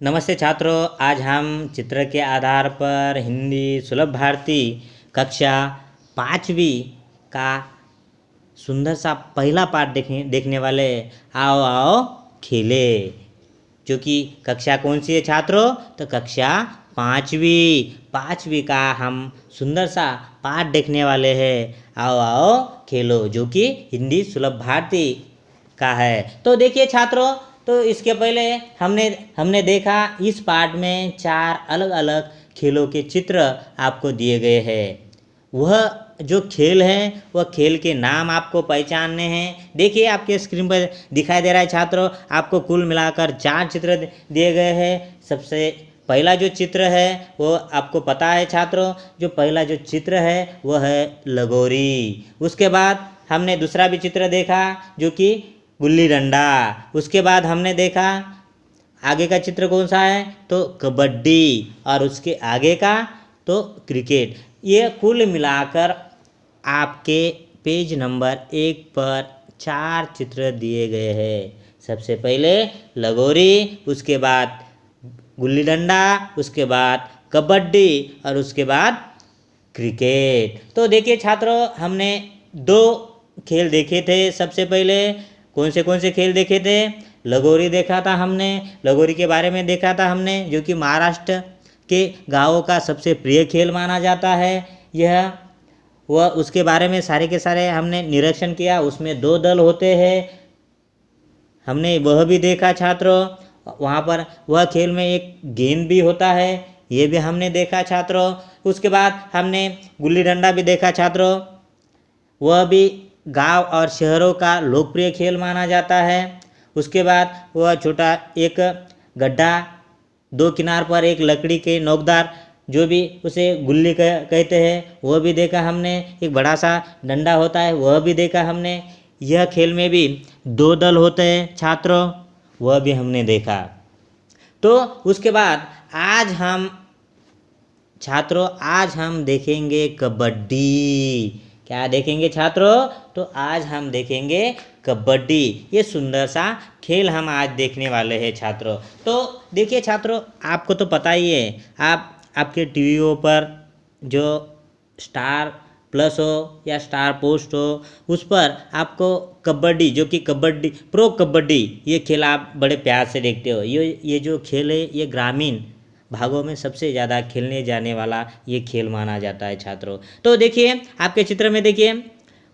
नमस्ते छात्रों, आज हम चित्र के आधार पर हिंदी सुलभ भारती कक्षा 5वीं का सुंदर सा पहला पाठ देखने वाले। आओ आओ खेले। जो कि कक्षा कौन सी है छात्रों? तो कक्षा 5वीं का हम सुंदर सा पाठ देखने वाले हैं। आओ आओ खेलो, जो कि हिंदी सुलभ भारती का है। तो देखिए छात्रों, तो इसके पहले हमने देखा इस पाठ में 4 अलग अलग खेलों के चित्र आपको दिए गए हैं। वह जो खेल है वह खेल के नाम आपको पहचानने हैं। देखिए आपके स्क्रीन पर दिखाई दे रहा है छात्रों, आपको कुल मिलाकर 4 चित्र दिए गए हैं। सबसे पहला जो चित्र है वो आपको पता है छात्रों, जो पहला जो चित्र है वह है लगोरी। उसके बाद हमने दूसरा भी चित्र देखा जो कि गुल्ली डंडा। उसके बाद हमने देखा आगे का चित्र कौन सा है तो कबड्डी, और उसके आगे का तो क्रिकेट। ये कुल मिलाकर आपके पेज नंबर 1 पर 4 चित्र दिए गए हैं। सबसे पहले लगोरी, उसके बाद गुल्ली डंडा, उसके बाद कबड्डी और उसके बाद क्रिकेट। तो देखिए छात्रों, हमने 2 खेल देखे थे। सबसे पहले कौन से खेल देखे थे? लगोरी देखा था हमने, लगोरी के बारे में देखा था हमने, जो कि महाराष्ट्र के गांवों का सबसे प्रिय खेल माना जाता है। यह वह उसके बारे में सारे के सारे हमने निरीक्षण किया। उसमें 2 दल होते हैं, हमने वह भी देखा छात्रों। वहाँ पर वह खेल में एक गेंद भी होता है, ये भी हमने देखा छात्रों। उसके बाद हमने गुल्ली डंडा भी देखा छात्रों। वह भी गांव और शहरों का लोकप्रिय खेल माना जाता है। उसके बाद वह छोटा एक गड्ढा, 2 किनार पर एक लकड़ी के नोकदार, जो भी उसे गुल्ली कहते हैं, वह भी देखा हमने। एक बड़ा सा डंडा होता है, वह भी देखा हमने। यह खेल में भी 2 दल होते हैं छात्रों, वह भी हमने देखा। तो उसके बाद आज हम देखेंगे कबड्डी। क्या देखेंगे छात्रों? तो आज हम देखेंगे कबड्डी। ये सुंदर सा खेल हम आज देखने वाले हैं छात्रों। तो देखिए छात्रों, आपको तो पता ही है, आपके टीवीओ पर जो स्टार प्लस हो या स्टार पोस्ट हो, उस पर आपको कबड्डी, जो कि कबड्डी प्रो कबड्डी, ये खेल आप बड़े प्यार से देखते हो। ये जो खेल है ये ग्रामीण भागों में सबसे ज़्यादा खेलने जाने वाला ये खेल माना जाता है छात्रों। तो देखिए आपके चित्र में देखिए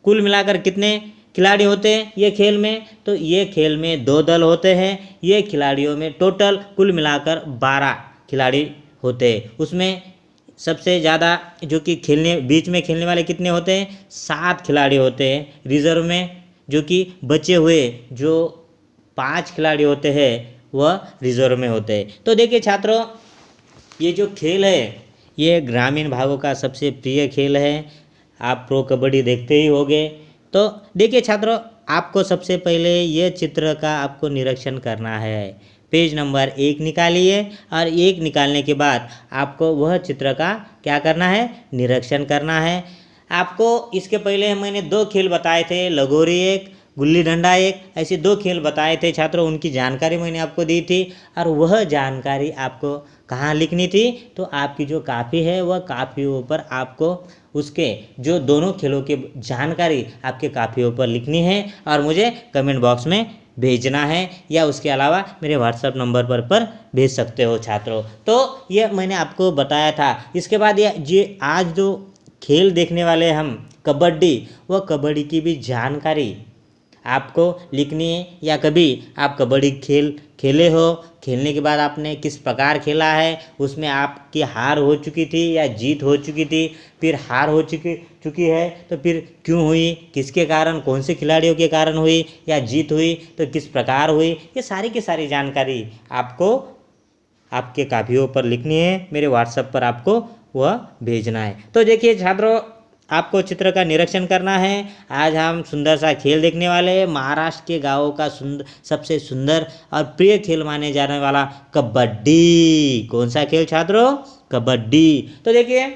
कुल मिलाकर कितने खिलाड़ी होते हैं ये खेल में? तो ये खेल में 2 दल होते हैं। ये खिलाड़ियों में टोटल कुल मिलाकर 12 खिलाड़ी होते हैं। उसमें सबसे ज़्यादा जो कि बीच में खेलने वाले कितने होते हैं? 7 खिलाड़ी होते हैं। रिजर्व में जो कि बचे हुए जो 5 खिलाड़ी होते हैं वह रिजर्व में होते हैं। तो देखिए छात्रों, ये जो खेल है ये ग्रामीण भागों का सबसे प्रिय खेल है। आप प्रो कबड्डी देखते ही होंगे। तो देखिए छात्रों, आपको सबसे पहले ये चित्र का आपको निरीक्षण करना है। पेज नंबर 1 निकालिए, और 1 निकालने के बाद आपको वह चित्र का क्या करना है? निरीक्षण करना है। आपको इसके पहले मैंने 2 खेल बताए थे, लगोरी एक, गुल्ली डंडा एक, ऐसे 2 खेल बताए थे छात्रों। उनकी जानकारी मैंने आपको दी थी, और वह जानकारी आपको कहाँ लिखनी थी? तो आपकी जो कापी है वह कापियों पर आपको उसके जो दोनों खेलों की जानकारी आपके कापियों पर लिखनी है, और मुझे कमेंट बॉक्स में भेजना है, या उसके अलावा मेरे व्हाट्सएप नंबर पर भेज सकते हो छात्रों। तो ये मैंने आपको बताया था। इसके बाद ये आज जो खेल देखने वाले हम कबड्डी, वह कबड्डी की भी जानकारी आपको लिखनी है। या कभी आप कबड्डी खेले हो, खेलने के बाद आपने किस प्रकार खेला है, उसमें आपकी हार हो चुकी थी या जीत हो चुकी थी, फिर हार हो चुकी है तो फिर क्यों हुई, किसके कारण, कौन से खिलाड़ियों के कारण हुई, या जीत हुई तो किस प्रकार हुई, ये सारी की सारी जानकारी आपको आपके कापियों पर लिखनी है। मेरे व्हाट्सएप पर आपको वह भेजना है। तो देखिए छात्रों, आपको चित्र का निरीक्षण करना है। आज हम सुंदर सा खेल देखने वाले हैं। महाराष्ट्र के गांवों का सबसे सुंदर और प्रिय खेल माने जाने वाला कबड्डी। कौन सा खेल छात्रों? कबड्डी। तो देखिए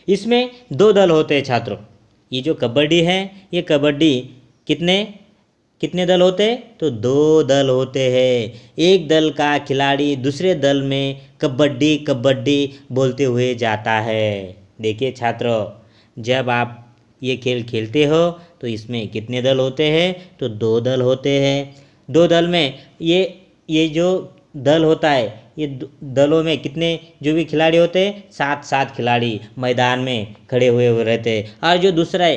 इसमें 2 दल होते हैं छात्रों। ये जो कबड्डी है, ये कबड्डी कितने कितने दल होते हैं? तो 2 दल होते हैं। एक दल का खिलाड़ी दूसरे दल में कबड्डी कबड्डी बोलते हुए जाता है। देखिए छात्रों, जब आप ये खेल खेलते हो तो इसमें कितने दल होते हैं? तो 2 दल होते हैं। 2 दल में ये जो दल होता है, ये दलों में कितने जो भी खिलाड़ी होते हैं? 7 खिलाड़ी मैदान में खड़े हुए रहते हैं। और जो दूसरा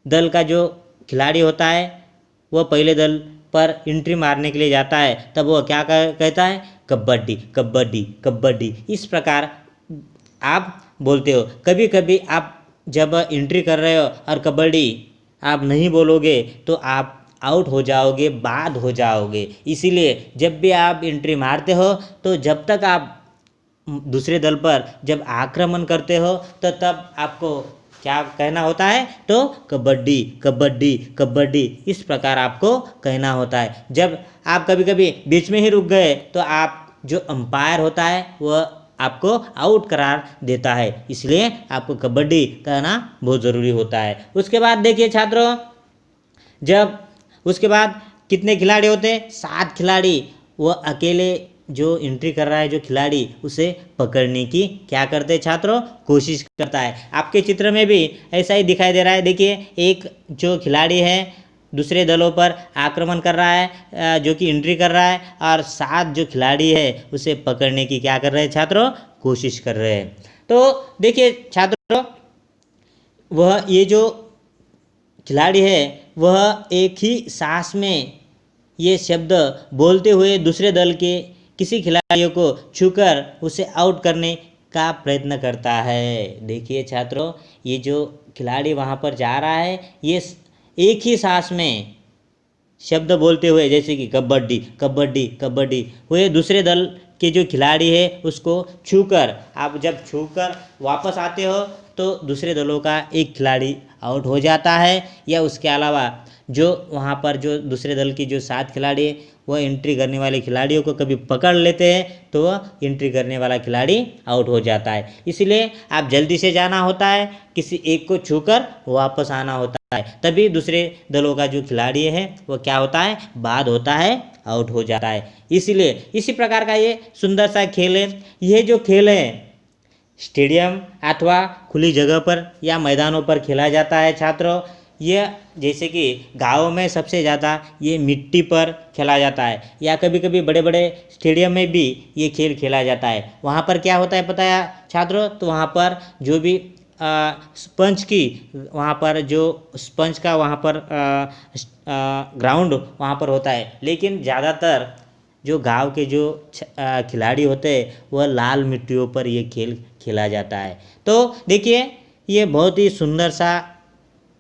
दल का जो खिलाड़ी होता है वह पहले दल पर एंट्री मारने के लिए जाता है, तब वह क्या कहता है? कबड्डी कबड्डी कबड्डी। इस प्रकार आप बोलते हो। कभी कभी आप जब एंट्री कर रहे हो और कबड्डी आप नहीं बोलोगे तो आप आउट हो जाओगे, बाद हो जाओगे। इसीलिए जब भी आप एंट्री मारते हो तो जब तक आप दूसरे दल पर जब आक्रमण करते हो तो तब आपको क्या कहना होता है? तो कबड्डी कबड्डी कबड्डी, इस प्रकार आपको कहना होता है। जब आप कभी कभी बीच में ही रुक गए तो आप जो अंपायर होता है वह आपको आउट करार देता है। इसलिए आपको कबड्डी कहना बहुत ज़रूरी होता है। उसके बाद देखिए छात्रों, जब उसके बाद कितने खिलाड़ी होते हैं? 7 खिलाड़ी। वह अकेले जो एंट्री कर रहा है जो खिलाड़ी, उसे पकड़ने की क्या करते हैं छात्रों? कोशिश करता है। आपके चित्र में भी ऐसा ही दिखाई दे रहा है। देखिए, एक जो खिलाड़ी है दूसरे दलों पर आक्रमण कर रहा है, जो कि एंट्री कर रहा है, और 7 जो खिलाड़ी है उसे पकड़ने की क्या कर रहे हैं छात्रों? कोशिश कर रहे हैं। तो देखिए छात्रों, वह ये जो खिलाड़ी है वह एक ही सांस में ये शब्द बोलते हुए दूसरे दल के किसी खिलाड़ियों को छूकर उसे आउट करने का प्रयत्न करता है। देखिए छात्रों, ये जो खिलाड़ी वहाँ पर जा रहा है ये एक ही सांस में शब्द बोलते हुए, जैसे कि कबड्डी कबड्डी कबड्डी, हुए दूसरे दल के जो खिलाड़ी है उसको छूकर, आप जब छूकर वापस आते हो तो दूसरे दलों का एक खिलाड़ी आउट हो जाता है, या उसके अलावा जो वहाँ पर जो दूसरे दल की जो 7 खिलाड़ी है वह एंट्री करने वाले खिलाड़ियों को कभी पकड़ लेते हैं तो वह एंट्री करने वाला खिलाड़ी आउट हो जाता है। इसलिए आप जल्दी से जाना होता है, किसी एक को छूकर वापस आना होता है, तभी दूसरे दलों का जो खिलाड़ी है वो क्या होता है? बाद होता है, आउट हो जाता है। इसलिए इसी प्रकार का ये सुंदर सा खेल है। यह जो खेल है स्टेडियम अथवा खुली जगह पर या मैदानों पर खेला जाता है छात्रों। यह जैसे कि गाँव में सबसे ज़्यादा ये मिट्टी पर खेला जाता है, या कभी कभी बड़े बड़े स्टेडियम में भी ये खेल खेला जाता है। वहाँ पर क्या होता है पता है छात्रों? तो वहाँ पर जो भी स्पंज की, वहाँ पर जो स्पंज का वहाँ पर ग्राउंड वहाँ पर होता है, लेकिन ज़्यादातर जो गांव के जो खिलाड़ी होते हैं वह लाल मिट्टियों पर ये खेल खेला जाता है। तो देखिए, ये बहुत ही सुंदर सा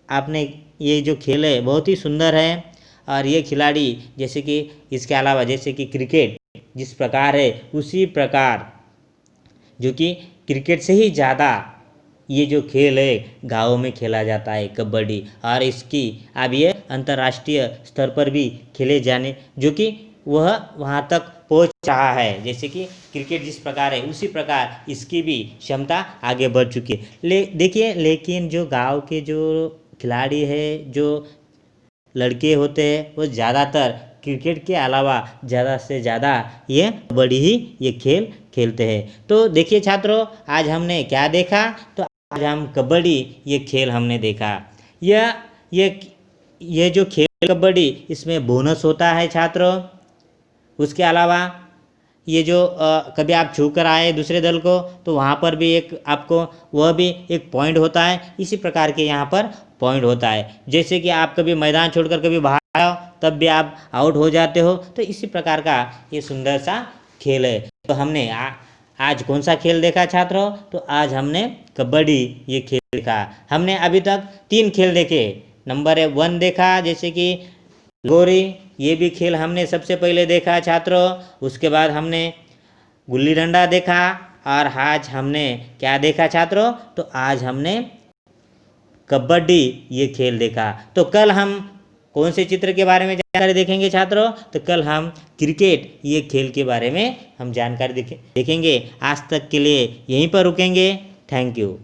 आपने ये जो खेल है बहुत ही सुंदर है। और ये खिलाड़ी जैसे कि इसके अलावा जैसे कि क्रिकेट जिस प्रकार है उसी प्रकार जो कि क्रिकेट से ही ज़्यादा ये जो खेल है गाँव में खेला जाता है कबड्डी, और इसकी अब ये अंतर्राष्ट्रीय स्तर पर भी खेले जाने जो कि वह वहाँ तक पहुँच रहा है। जैसे कि क्रिकेट जिस प्रकार है उसी प्रकार इसकी भी क्षमता आगे बढ़ चुकी है। देखिए, लेकिन जो गांव के जो खिलाड़ी है, जो लड़के होते हैं, वो ज़्यादातर क्रिकेट के अलावा ज़्यादा से ज़्यादा ये कबड्डी ही ये खेल खेलते हैं। तो देखिए छात्रों, आज हमने क्या देखा? तो आज हम कबड्डी ये खेल हमने देखा। ये जो खेल कबड्डी, इसमें बोनस होता है छात्रों। उसके अलावा ये जो कभी आप छू कर आए दूसरे दल को तो वहाँ पर भी एक आपको वह भी एक पॉइंट होता है। इसी प्रकार के यहाँ पर पॉइंट होता है। जैसे कि आप कभी मैदान छोड़कर कभी बाहर आओ तब भी आप आउट हो जाते हो। तो इसी प्रकार का ये सुंदर सा खेल है। तो हमने आज कौन सा खेल देखा छात्रों? तो आज हमने कबड्डी ये खेल देखा। हमने अभी तक 3 खेल देखे। नंबर 1 देखा जैसे कि गोरी, ये भी खेल हमने सबसे पहले देखा छात्रों। उसके बाद हमने गुल्ली डंडा देखा, और आज हमने क्या देखा छात्रों? तो आज हमने कबड्डी ये खेल देखा। तो कल हम कौन से चित्र के बारे में जानकारी देखेंगे छात्रों? तो कल हम क्रिकेट ये खेल के बारे में हम जानकारी देखेंगे। आज तक के लिए यहीं पर रुकेंगे। Thank you.